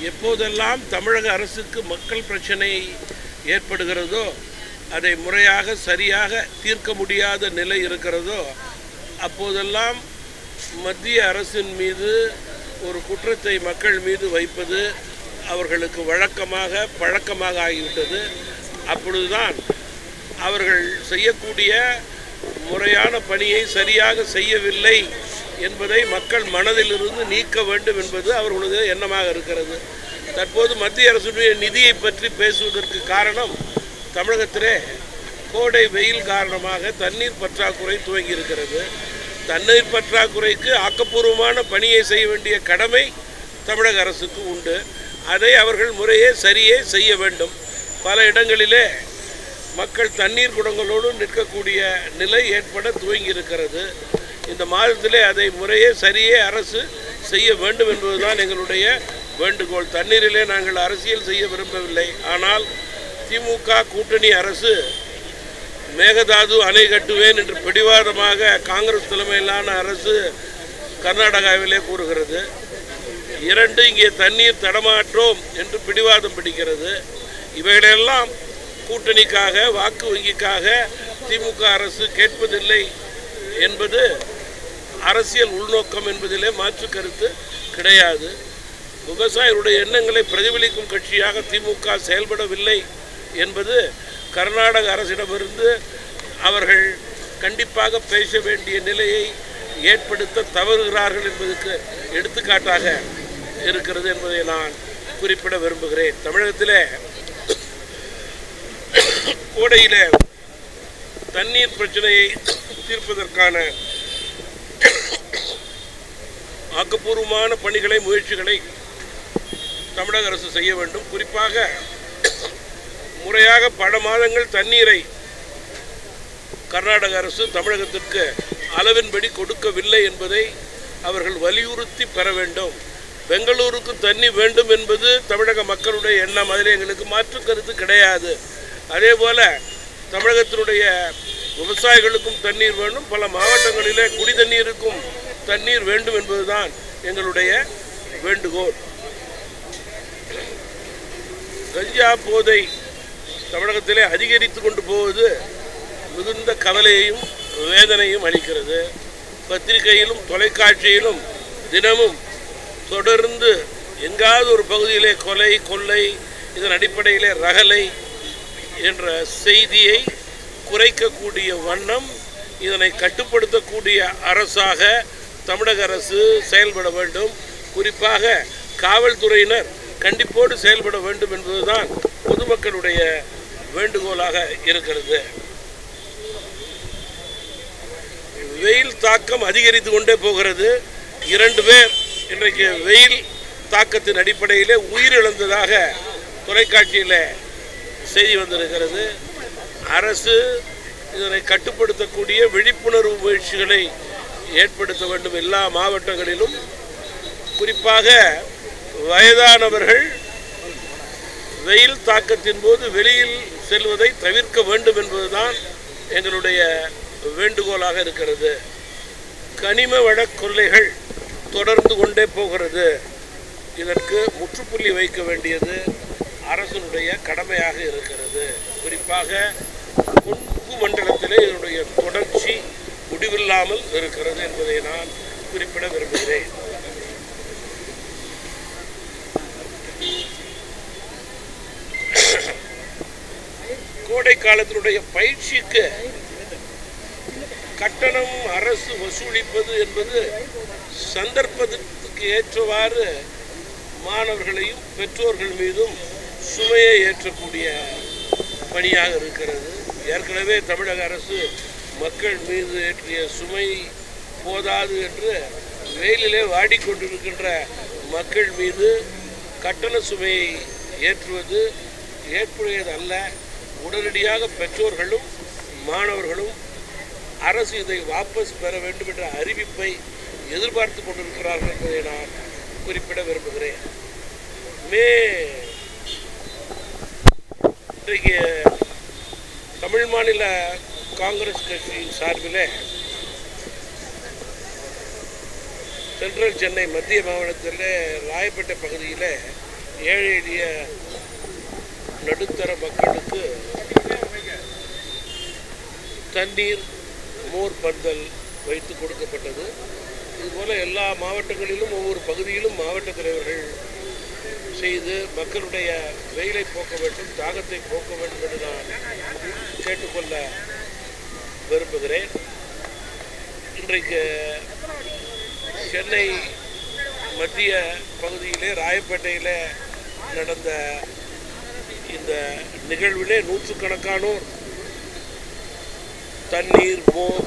எப்போதெல்லாம் தமிழக அரசுக்கு மக்கள் பிரச்சனை ஏற்படுகிறதோ, அதை முறையாக சரியாக தீர்க்க முடியாத நிலை இருக்கிறதோ, அப்போதெல்லாம் மத்திய அரசின் மீது ஒரு குற்றத்தை மக்கள் மீது வைப்பது அவர்களுக்கு பழக்கமாக ஆகிவிட்டது. அப்பொழுதுதான் அவர்கள் செய்யக்கூடிய முறையான பணியை சரியாக செய்யவில்லை என்பதை மக்கள் மனதிலிருந்து நீக்க வேண்டும் என்பது அவர்களது எண்ணமாக இருக்கிறது. தற்போது மத்திய அரசுடைய நிதியை பற்றி பேசுவதற்கு காரணம், தமிழகத்திலே கோடை வெயில் காரணமாக தண்ணீர் பற்றாக்குறை துவங்கி இருக்கிறது. தண்ணீர் பற்றாக்குறைக்கு ஆக்கப்பூர்வமான பணியை செய்ய வேண்டிய கடமை தமிழக அரசுக்கு உண்டு. அதை அவர்கள் முறையே சரியே செய்ய வேண்டும். பல இடங்களிலே மக்கள் தண்ணீர் குடங்களோடு நிற்கக்கூடிய நிலை ஏற்பட துவங்கி இருக்கிறது. இந்த மாதத்திலே அதை முறையே சரியே அரசு செய்ய வேண்டும் என்பதுதான் எங்களுடைய வேண்டுகோள். தண்ணீரிலே நாங்கள் அரசியல் செய்ய விரும்பவில்லை. ஆனால் திமுக கூட்டணி அரசு மேகதாது அணை கட்டுவேன் என்று பிடிவாதமாக காங்கிரஸ் தலைமையிலான அரசு கர்நாடகாவிலே கூறுகிறது. 2 இங்கே தண்ணீர் தடமாற்றோம் என்று பிடிவாதம் பிடிக்கிறது. இவைகளெல்லாம் கூட்டணிக்காக, வாக்கு வங்கிக்காக திமுக அரசு கேட்பதில்லை என்பது அரசியல் உள்நோக்கம் என்பதிலே மாற்று கருத்து கிடையாது. விவசாயிகளுடைய எண்ணங்களை பிரதிபலிக்கும் கட்சியாக திமுக செயல்படவில்லை என்பது கர்நாடக அரசிடமிருந்து அவர்கள் கண்டிப்பாக பேச வேண்டிய நிலையை ஏற்படுத்த தவறுகிறார்கள் என்பதற்கு எடுத்துக்காட்டாக இருக்கிறது என்பதை நான் குறிப்பிட விரும்புகிறேன். தமிழகத்திலே கோடையிலே தண்ணீர் பிரச்சனையை தீர்ப்பதற்கான ஆக்கப்பூர்வமான பணிகளை, முயற்சிகளை தமிழக அரசு செய்ய வேண்டும். குறிப்பாக முறையாக பல மாதங்கள் தண்ணீரை கர்நாடக அரசு தமிழகத்திற்கு அளவின்படி கொடுக்கவில்லை என்பதை அவர்கள் வலியுறுத்தி பெற வேண்டும். பெங்களூருக்கு தண்ணி வேண்டும் என்பது தமிழக மக்களுடைய எண்ணம். அதில் எங்களுக்கு மாற்று கருத்து கிடையாது. அதே போல தமிழகத்தினுடைய விவசாயிகளுக்கும் தண்ணீர் வேண்டும். பல மாவட்டங்களிலே குடி தண்ணீருக்கும் தண்ணீர் வேண்டும் என்பதுதான் எங்களுடைய வேண்டுகோள். கஞ்சா போதை தமிழகத்திலே அதிகரித்து கொண்டு போவது மிகுந்த கவலையையும் வேதனையும் அளிக்கிறது. பத்திரிகையிலும் தொலைக்காட்சியிலும் தினமும் தொடர்ந்து எங்காவது ஒரு பகுதியிலே கொலை, கொள்ளை, இதன் அடிப்படையிலே ரகளை என்ற செய்தியை குறைக்கக்கூடிய வண்ணம் இதனை கட்டுப்படுத்தக்கூடிய அரசாக தமிழக அரசு செயல்பட வேண்டும். குறிப்பாக காவல்துறையினர் கண்டிப்போடு செயல்பட வேண்டும் என்பதுதான் பொதுமக்களுடைய வேண்டுகோளாக இருக்கிறது. வெயில் தாக்கம் அதிகரித்து கொண்டே போகிறது. 2 பேர் இன்றைக்கு வெயில் தாக்கத்தின் அடிப்படையிலே உயிரிழந்ததாக தொலைக்காட்சியில் செய்தி வந்திருக்கிறது. அரசு இதனை கட்டுப்படுத்தக்கூடிய விழிப்புணர்வு முயற்சிகளை ஏற்படுத்த வேண்டும் எல்லா மாவட்டங்களிலும். குறிப்பாக வயதானவர்கள் வெயில் தாக்கத்தின் போது வெளியில் செல்வதை தவிர்க்க வேண்டும் என்பதுதான் எங்களுடைய வேண்டுகோளாக இருக்கிறது. கனிம வள கொள்ளைகள் தொடர்ந்து கொண்டே போகிறது. இதற்கு முற்றுப்புள்ளி வைக்க வேண்டியது அரசினுடைய கடமையாக இருக்கிறது. குறிப்பாக கொங்கு மண்டலத்திலே இதனுடைய தொடர்ச்சி முடிவில்லாமல் இருக்கிறது என்பதை நான் குறிப்பிட விரும்புகிறேன். கோடை காலத்தினுடைய பயிற்சிக்கு கட்டணம் அரசு வசூலிப்பது என்பது சந்தர்ப்பத்திற்கு ஏற்றவாறு மாணவர்களையும் பெற்றோர்கள் மீதும் சுமையை ஏற்றக்கூடிய பணியாக இருக்கிறது. ஏற்கனவே தமிழக அரசு மக்கள் மீது ஏற்றிய சுமை போதாது என்று வெயிலிலே வாடிக்கொண்டிருக்கின்ற மக்கள் மீது கட்டண சுமையை ஏற்றுவது ஏற்புடையதல்ல. உடனடியாக பெற்றோர்களும் மாணவர்களும் அரசு இதை வாபஸ் பெற வேண்டும் என்ற அறிவிப்பை எதிர்பார்த்து கொண்டிருக்கிறார்கள் என்பதை நான் குறிப்பிட விரும்புகிறேன். இன்றைக்கு தமிழ் மாநில காங்கிரஸ் கட்சியின் சார்பில் சென்ட்ரல் சென்னை மத்திய மாவட்டத்தில் ராயப்பேட்டை பகுதியில் ஏழை எளிய நடுத்தர மக்களுக்கு தண்ணீர் மோர் பந்தல் வைத்து கொடுக்கப்பட்டது. இதுபோல் எல்லா மாவட்டங்களிலும் ஒவ்வொரு பகுதியிலும் மாவட்ட தலைவர்கள் செய்து மக்களுடைய வெயிலை போக்க வேண்டும், தாகத்தை போக்க வேண்டும் என்று நான் கேட்டுக்கொள்ள விரும்புகிறேன். இன்றைக்கு சென்னை மத்திய பகுதியிலே ராயப்பேட்டையில் நடந்த இந்த நிகழ்விலே நூற்றுக்கணக்கானோர் தண்ணீர், மோர்,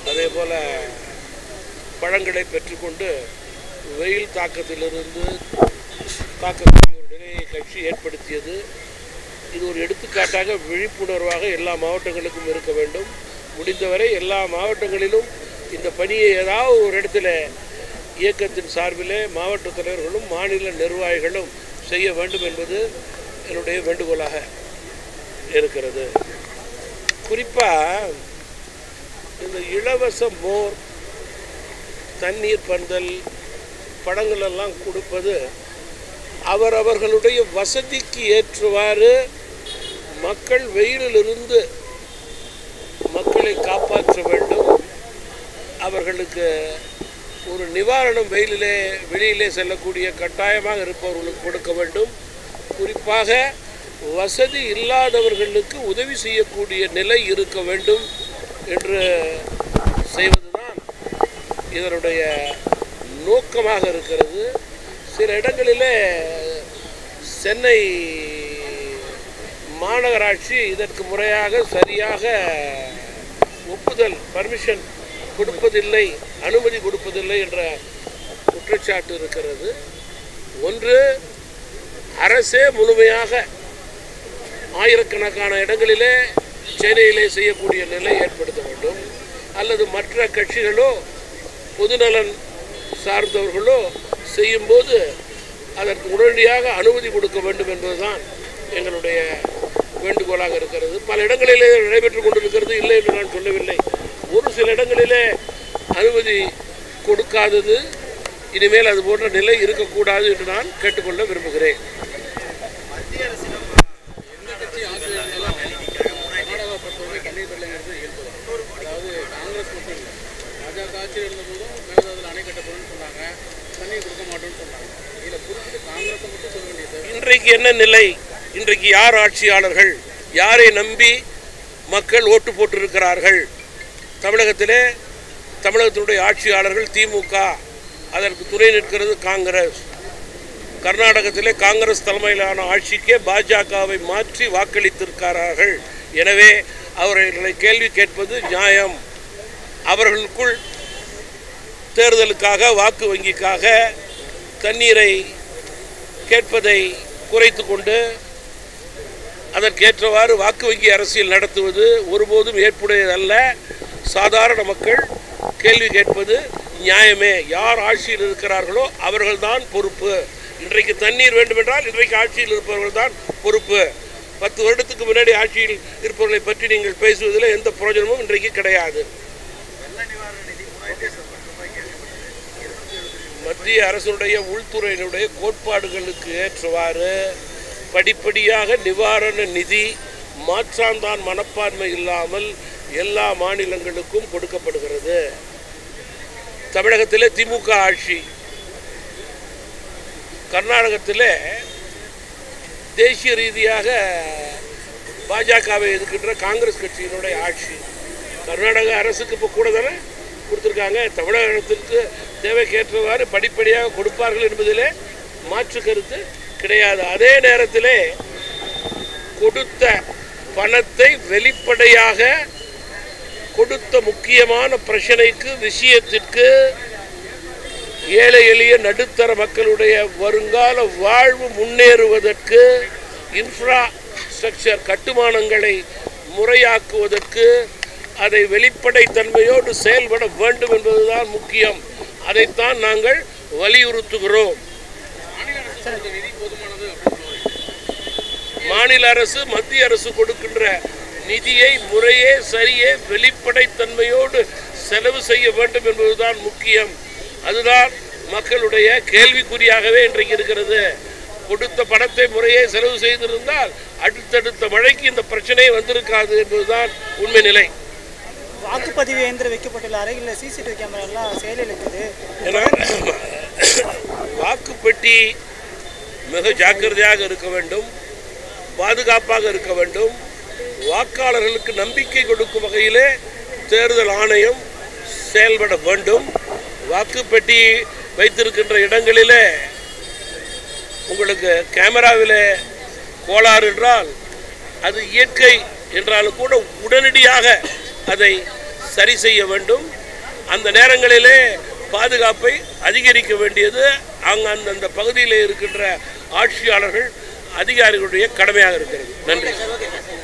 அதே போல் பழங்களை பெற்றுக்கொண்டு வெயில் தாக்கத்திலிருந்து தாக்கக்கூடிய ஒரு நிலையை கட்சி ஏற்படுத்தியது. இது ஒரு எடுத்துக்காட்டாக விழிப்புணர்வாக எல்லா மாவட்டங்களுக்கும் இருக்க வேண்டும். முடிந்தவரை எல்லா மாவட்டங்களிலும் இந்த பணியை ஏதாவது ஒரு இடத்துல இயக்கத்தின் சார்பிலே மாவட்ட தலைவர்களும் மாநில நிர்வாகிகளும் செய்ய வேண்டும் என்பது என்னுடைய வேண்டுகோளாக இருக்கிறது. குறிப்பாக இந்த இலவச மோர், தண்ணீர் பந்தல், பழங்களெல்லாம் கொடுப்பது அவரவர்களுடைய வசதிக்கு ஏற்றவாறு மக்கள் வெயிலிலிருந்து மக்களை காப்பாற்ற வேண்டும். அவர்களுக்கு ஒரு நிவாரணம் வெளியிலே செல்லக்கூடிய கட்டாயமாக இருப்பவர்களுக்கு கொடுக்க வேண்டும். குறிப்பாக வசதி இல்லாதவர்களுக்கு உதவி செய்யக்கூடிய நிலை இருக்க வேண்டும் என்று செய்வதுதான் இதனுடைய நோக்கமாக இருக்கிறது. சில இடங்களிலே சென்னை மாநகராட்சி இதற்கு முறையாக சரியாக ஒப்புதல், பர்மிஷன் கொடுப்பதில்லை, அனுமதி கொடுப்பதில்லை என்ற குற்றச்சாட்டு இருக்கிறது. ஒன்று, அரசே முழுமையாக ஆயிரக்கணக்கான இடங்களிலே சென்னையிலே செய்யக்கூடிய நிலை ஏற்படுத்த வேண்டும், அல்லது மற்ற கட்சிகளோ பொதுநலன் சார்ந்தவர்களோ செய்யும்போது அதற்கு உடனடியாக அனுமதி கொடுக்க வேண்டும் என்பதுதான் எங்களுடைய வேண்டுகோளாக இருக்கிறது. பல இடங்களிலே நடைபெற்று கொண்டிருக்கிறது, இல்லை என்று நான் சொல்லவில்லை. ஒரு சில இடங்களிலே அனுமதி கொடுக்காதது இனிமேல் அது போன்ற நிலை இருக்கக்கூடாது என்று நான் கேட்டுக்கொள்ள விரும்புகிறேன். இன்றைக்கு என்ன நிலை? இன்றைக்கு யார் ஆட்சியாளர்கள்? யாரை நம்பி மக்கள் ஓட்டு போட்டிருக்கிறார்கள்? தமிழகத்தினுடைய ஆட்சியாளர்கள் திமுக, அதற்கு துணை நிற்கிறது காங்கிரஸ். கர்நாடகத்திலே காங்கிரஸ் தலைமையிலான ஆட்சிக்கே பாஜகவை மாற்றி வாக்களித்திருக்கிறார்கள். எனவே அவர்களை கேள்வி கேட்பது நியாயம். அவர்களுக்குள் தேர்தலுக்காக, வாக்கு வங்கிக்காக தண்ணீரை கேட்பதை குறைத்து கொண்டு அதற்கேற்றவாறு வாக்கு வங்கி அரசியல் நடத்துவது ஒருபோதும் ஏற்புடையதல்ல. சாதாரண மக்கள் கேள்வி கேட்பது நியாயமே. யார் ஆட்சியில் இருக்கிறார்களோ அவர்கள்தான் பொறுப்பு. இன்றைக்கு தண்ணீர் வேண்டுமென்றால் இன்றைக்கு ஆட்சியில் இருப்பவர்கள் தான் பொறுப்பு. 10 வருடத்துக்கு முன்னாடி ஆட்சியில் இருப்பவர்களை பற்றி நீங்கள் பேசுவதில் எந்த பிரயோஜனமும் இன்றைக்கு கிடையாது. மத்திய அரசுடைய உள்துறையினுடைய கோட்பாடுகளுக்கு ஏற்றவாறு படிப்படியாக நிவாரண நிதி மாற்றாந்தான் மனப்பான்மை இல்லாமல் எல்லா மாநிலங்களுக்கும் கொடுக்கப்படுகிறது. தமிழகத்திலே திமுக ஆட்சி, கர்நாடகத்திலே தேசிய ரீதியாக பாஜகவை எதிர்க்கின்ற காங்கிரஸ் கட்சியினுடைய ஆட்சி. கர்நாடக அரசுக்கு இப்போ கூட தானே கொடுத்துருக்காங்க. தமிழகத்திற்கு தேவைக்கேற்றவாறு படிப்படியாக கொடுப்பார்கள் என்பதிலே மாற்று கருத்து கிடையாது. அதே நேரத்தில் கொடுத்த பணத்தை வெளிப்படையாக கொடுத்த முக்கியமான பிரச்சனைக்கு, விஷயத்திற்கு, ஏழை எளிய நடுத்தர மக்களுடைய வருங்கால வாழ்வு முன்னேறுவதற்கு, இன்ஃப்ராஸ்ட்ரக்சர் கட்டுமானங்களை முறையாக்குவதற்கு அதை வெளிப்படைத்தன்மையோடு செயல்பட வேண்டும் என்பதுதான் முக்கியம். அதைத்தான் நாங்கள் வலியுறுத்துகிறோம். மாநில அரசு மத்திய அரசு கொடுக்கின்ற நிதியை முறையே, சரியே, வெளிப்படைத்தன்மையோடு செலவு செய்ய வேண்டும் என்பதுதான் முக்கியம். அதுதான் மக்களுடைய கேள்விக்குறியாகவே இன்றைக்கு இருக்கிறது. கொடுத்த பணத்தை முறையே செலவு செய்திருந்தால் அடுத்தடுத்த மழைக்கு இந்த பிரச்சனையே வந்திருக்காது என்பதுதான் உண்மை நிலை. வாக்குப்பதிவு இயந்திரம் வைக்கப்பட்டுள்ள அறையில் சிசிடிவி கேமரா எல்லாம் செயலில் இருக்குது. வாக்குப்பெட்டி மிக ஜாக்கிரதையாக இருக்க வேண்டும், பாதுகாப்பாக இருக்க வேண்டும். வாக்காளர்களுக்கு நம்பிக்கை கொடுக்கும் வகையிலே தேர்தல் ஆணையம் செயல்பட வேண்டும். வாக்குப்பெட்டி வைத்திருக்கின்ற இடங்களிலே உங்களுக்கு கேமராவிலே கோளாறு என்றால் அது இயற்கை என்றாலும் கூட உடனடியாக அதை சரி செய்ய வேண்டும். அந்த நேரங்களிலே பாதுகாப்பை அதிகரிக்க வேண்டியது அந்தந்த பகுதியில் இருக்கின்ற ஆட்சியாளர்கள் அதிகாரிகளுடைய கடமையாக இருக்கிறது. நன்றி.